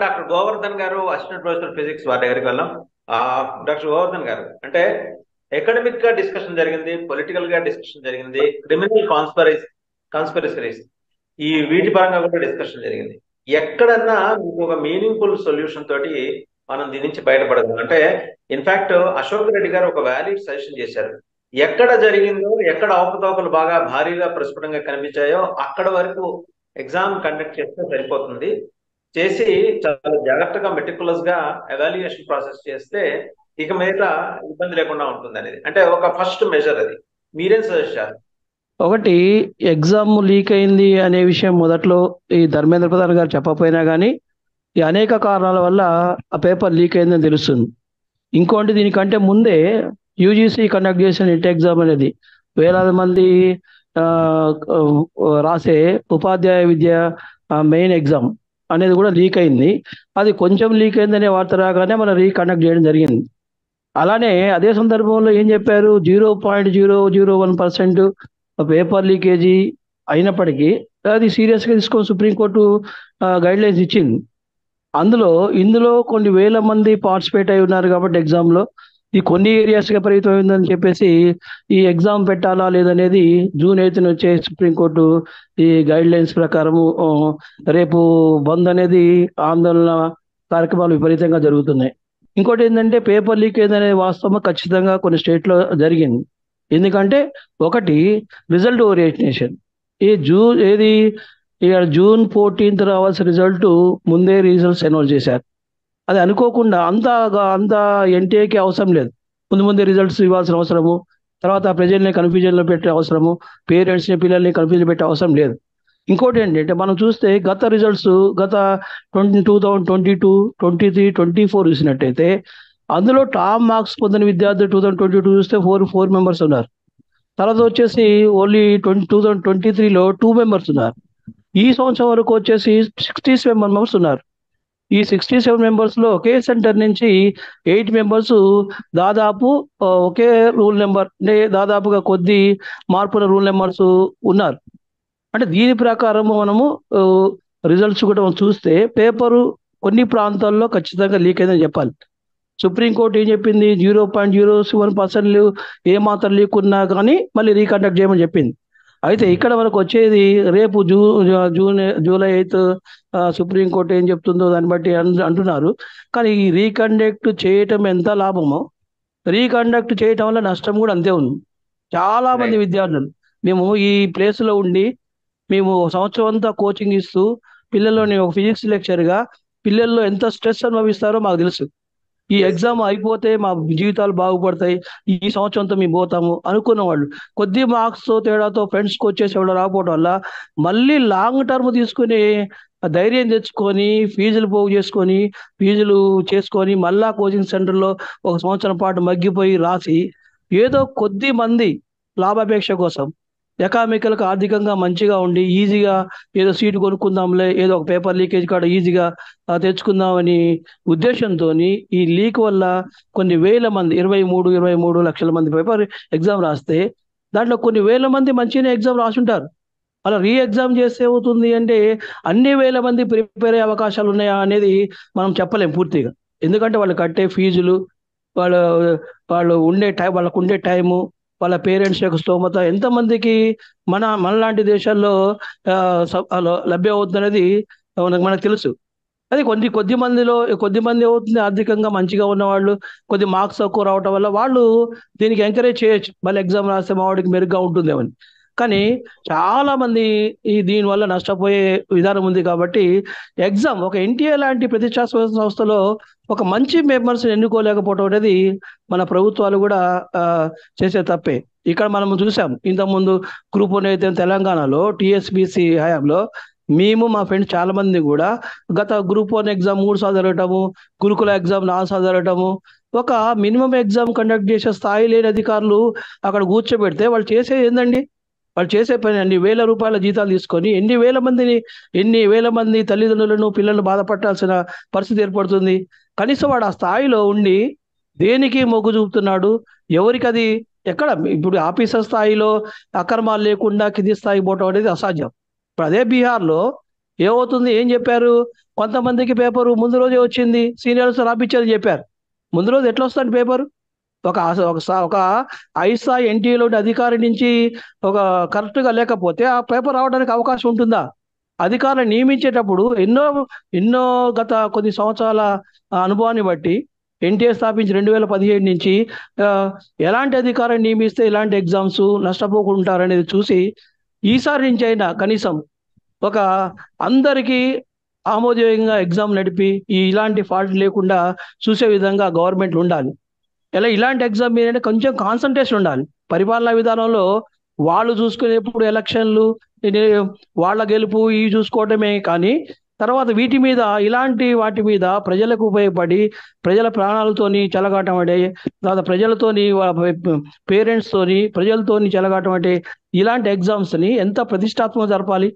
Doctor Govardhan గారు assistant professor physics వారి దగ్గరికి వెళ్ళాం. డాక్టర్ గోవర్ధన్ గారు అంటే ఎకడమిక్ గా డిస్కషన్ జరిగింది, పొలిటికల్ గా డిస్కషన్ జరిగింది, క్రిమినల్ కాన్స్పిరసీస్ ఈ వీటి పరంగా కూడా డిస్కషన్ జరిగింది. ఎక్కడన్నా మీకు ఒక మీనింగ్ఫుల్ సొల్యూషన్ తోటి మనం దీని నుంచి బయటపడగలం అంటే ఇన్ఫాక్ట్ అశోక్ రెడ్డి గారు ఒక వ్యాలిడ్ సజెషన్ చేశారు. ఎక్కడ జరిగిందో, ఎక్కడ అవకతవకలు బాగా భారీగా ప్రస్ఫుటంగా కనిపించాయో అక్కడ వరకు ఎగ్జామ్ కండక్ట్ చేస్తే సరిపోతుంది. చేసి చాలా జాగ్రత్తగా మెటికులస్ గా ఎవాల్యుయేషన్ ప్రాసెస్ చేస్తే ఇక మీద ఇబ్బంది లేకుండా ఉంటుంది అనేది అంటే ఒక ఫస్ట్ మెజర్. అది మీరేం సజెస్ట్ చేస్తారు? ఒకటి, ఎగ్జామ్ లీక్ అయింది అనే విషయం మొదట్లో ఈ ధర్మేంద్ర ప్రధాన్ గారు చెప్పకపోయినా కానీ ఈ అనేక కారణాల వల్ల ఆ పేపర్ లీక్ అయిందని తెలుస్తుంది. ఇంకోటి, దీనికంటే ముందే యూజీసీ కండక్ట్ చేసిన నెట్ ఎగ్జామ్ అనేది వేలాది మంది ఆ, ఆ, రాసే ఉపాధ్యాయ విద్య మెయిన్ ఎగ్జామ్ అనేది కూడా లీక్ అయింది. అది కొంచెం లీక్ అయిందనే వార్త రాగానే మనం రీకండక్ట్ చేయడం జరిగింది. అలానే అదే సందర్భంలో ఏం చెప్పారు, 0.001% పేపర్ లీకేజీ అయినప్పటికీ అది సీరియస్గా తీసుకొని సుప్రీంకోర్టు గైడ్ లైన్స్ ఇచ్చింది. ఇందులో కొన్ని వేల మంది పార్టిసిపేట్ అయి ఉన్నారు కాబట్టి ఎగ్జామ్లో ఈ కొన్ని ఏరియాస్గా పరిమితమైందని చెప్పేసి ఈ ఎగ్జామ్ పెట్టాలా లేదనేది జూన్ 8 వచ్చే సుప్రీంకోర్టు ఈ గైడ్ లైన్స్ ప్రకారము రేపు బంద్ అనేది ఆందోళన కార్యక్రమాలు విపరీతంగా జరుగుతున్నాయి. ఇంకోటి ఏంటంటే పేపర్ లీకేజ్ అనేది వాస్తవం ఖచ్చితంగా కొన్ని స్టేట్లో జరిగింది. ఎందుకంటే ఒకటి, రిజల్ట్ ఓరియంటేషన్. జూన్ 14 రావాల్సిన రిజల్ట్ ముందే రిజల్ట్స్ అనౌన్స్ చేశారు. అది అనుకోకుండా అంత ఎన్టీఏకి అవసరం లేదు. ముందే రిజల్ట్స్ ఇవ్వాల్సిన అవసరము, తర్వాత ప్రజల్ని కన్ఫ్యూజన్లో పెట్టే అవసరము, పేరెంట్స్ని పిల్లల్ని కన్ఫ్యూజన్ పెట్టే అవసరం లేదు. ఇంకోటి ఏంటంటే మనం చూస్తే గత రిజల్ట్స్ గత 2022, 23, 24 చూసినట్టయితే అందులో టాప్ మార్క్స్ పొందిన విద్యార్థులు 2022 చూస్తే ఫోర్ మెంబర్స్ ఉన్నారు. తర్వాత వచ్చేసి ఓన్లీ 2023లో 2 మెంబర్స్ ఉన్నారు. ఈ సంవత్సరం వరకు వచ్చేసి 67 మెంబర్స్ ఉన్నారు. ఈ 67 మెంబర్స్లో ఒకే సెంటర్ నుంచి 8 మెంబర్స్ దాదాపు ఒకే రూల్ నెంబర్ దాదాపుగా కొద్ది మార్పుల రూల్ నెంబర్స్ ఉన్నారు. అంటే దీని ప్రకారం మనము రిజల్ట్స్ కూడా చూస్తే పేపరు కొన్ని ప్రాంతాల్లో ఖచ్చితంగా లీక్ అయిందని చెప్పాలి. సుప్రీంకోర్టు ఏం చెప్పింది, 0.01% ఏమాత్రం లీక్ ఉన్నా కానీ మళ్ళీ రీకండక్ట్ చేయమని చెప్పింది. అయితే ఇక్కడ మనకు వచ్చేది రేపు జూలై 8 సుప్రీంకోర్టు ఏం చెప్తుందో దాన్ని బట్టి అంటున్నారు. కానీ ఈ రీకండక్ట్ చేయటం ఎంత లాభమో రీకండక్ట్ చేయటం వల్ల నష్టం కూడా అంతే ఉంది. చాలా మంది విద్యార్థులు మేము ఈ ప్లేస్లో ఉండి మేము సంవత్సరం అంతా కోచింగ్ ఇస్తూ పిల్లల్లోని ఒక ఫిజిక్స్ లెక్చర్గా పిల్లల్లో ఎంత స్ట్రెస్ అనుభవిస్తారో మాకు తెలుసు. ఈ ఎగ్జామ్ అయిపోతే మా జీవితాలు బాగుపడతాయి, ఈ సంవత్సరంతో మేము పోతాము అనుకున్న వాళ్ళు కొద్ది మార్క్స్తో తేడాతో ఫ్రెండ్స్కి వచ్చేసి వాళ్ళు రాకపోవడం వల్ల మళ్ళీ లాంగ్ టర్మ్ తీసుకుని ధైర్యం తెచ్చుకొని ఫీజులు చేసుకొని మళ్ళా కోచింగ్ సెంటర్లో ఒక సంవత్సరం పాటు మగ్గిపోయి రాసి ఏదో కొద్ది మంది లాభాపేక్ష కోసం ఎకామికల్కి ఆర్థికంగా మంచిగా ఉండి ఈజీగా ఏదో సీటు కొనుక్కుందాంలే, ఏదో ఒక పేపర్ లీకేజ్ కాడ ఈజీగా తెచ్చుకుందామని ఉద్దేశంతో ఈ లీక్ వల్ల కొన్ని వేల మంది 23 లక్షల మంది పేపర్ ఎగ్జామ్ రాస్తే దాంట్లో కొన్ని వేల మంది మంచిగానే ఎగ్జామ్ రాసుంటారు. అలా ఎగ్జామ్ చేస్తే ఏమవుతుంది అంటే అన్ని వేల మంది ప్రిపేర్ అయ్యే అవకాశాలు ఉన్నాయా అనేది మనం చెప్పలేం పూర్తిగా. ఎందుకంటే వాళ్ళు కట్టే ఫీజులు, వాళ్ళ వాళ్ళు వాళ్ళకు ఉండే టైము, వాళ్ళ పేరెంట్స్ యొక్క స్తోమత ఎంతమందికి మనలాంటి దేశాల్లో లభ్యం అవుతుంది అనేది మనకు తెలుసు. అది కొద్ది మంది అవుతుంది ఆర్థికంగా మంచిగా ఉన్నవాళ్ళు, కొద్ది మార్క్స్ తక్కువ రావటం వల్ల వాళ్ళు దీనికి ఎంకరేజ్ చేయొచ్చు, మళ్ళీ ఎగ్జామ్ రాస్తే మా వాడికి మెరుగ్గా ఉంటుందేమని. కానీ చాలా మంది దీనివల్ల నష్టపోయే విధానం ఉంది. కాబట్టి ఎగ్జామ్ ఒక ఎన్టీఏ లాంటి ప్రతిష్టాత్మక సంస్థలో ఒక మంచి మెంబర్స్ ఎన్నుకోలేకపోవడం అనేది మన ప్రభుత్వాలు కూడా చేసే తప్పే. ఇక్కడ మనం చూసాం ఇంతకుముందు గ్రూప్ 1 అయితే తెలంగాణలో టీఎస్పీసీ హయాంలో మేము మా ఫ్రెండ్స్ చాలా మంది కూడా గత గ్రూప్ 1 ఎగ్జామ్ 3 సార్లు జరగటము, గురుకుల ఎగ్జామ్ 4 సార్లు జరగటము, ఒక మినిమం ఎగ్జామ్ కండక్ట్ చేసే స్థాయి లేని అధికారులు అక్కడ కూర్చోబెడితే వాళ్ళు చేసేది ఏందండి? వాళ్ళు చేసే పని అన్ని వేల రూపాయల జీతాలు తీసుకొని ఎన్ని వేల మంది తల్లిదండ్రులను పిల్లలను బాధపట్టాల్సిన పరిస్థితి ఏర్పడుతుంది. కనీసం వాడు ఆ స్థాయిలో ఉండి దేనికి మొగ్గు చూపుతున్నాడు, ఎవరికి అది ఎక్కడ? ఇప్పుడు ఆఫీసర్ స్థాయిలో అక్రమాలు లేకుండా కింది స్థాయికి పోవటం అనేది అసాధ్యం. ఇప్పుడు అదే బీహార్లో ఏమవుతుంది? ఏం చెప్పారు? కొంతమందికి పేపరు ముందు రోజే వచ్చింది, సీనియర్స్ రాపిచ్చారని చెప్పారు. ముందు రోజు ఎట్లా వస్తుంది పేపరు? ఒక ఐసా ఎన్టీఏలో అధికారి నుంచి ఒక కరెక్ట్గా లేకపోతే ఆ పేపర్ రావడానికి అవకాశం ఉంటుందా? అధికారులు నియమించేటప్పుడు ఎన్నో ఎన్నో గత కొద్ది సంవత్సరాల అనుభవాన్ని బట్టి ఎన్టీఏ స్థాపించి 2017 నుంచి ఆ, ఎలాంటి అధికారాన్ని నియమిస్తే ఇలాంటి ఎగ్జామ్స్ నష్టపోకుంటారనేది చూసి ఈసారి నుంచి అయినా కనీసం ఒక అందరికీ ఆమోదయోగ్యంగా ఎగ్జామ్ నడిపి ఇలాంటి ఫాల్ట్ లేకుండా చూసే విధంగా గవర్నమెంట్ ఉండాలి. ఇలాంటి ఎగ్జామ్ మీద కొంచెం కాన్సన్ట్రేషన్ ఉండాలి. పరిపాలనా విధానంలో వాళ్ళు చూసుకునేప్పుడు ఎలక్షన్లు, ఇది వాళ్ళ గెలుపు ఇవి చూసుకోవటమే కానీ తర్వాత వీటి మీద ఇలాంటి వాటి మీద ప్రజలకు ఉపయోగపడి ప్రజల ప్రాణాలతోని చెలగాటం అంటే తర్వాత ప్రజలతోని పేరెంట్స్తోని ప్రజలతోని చెలగాటం అంటే ఇలాంటి ఎగ్జామ్స్ని ఎంత ప్రతిష్టాత్మకంగా జరపాలి.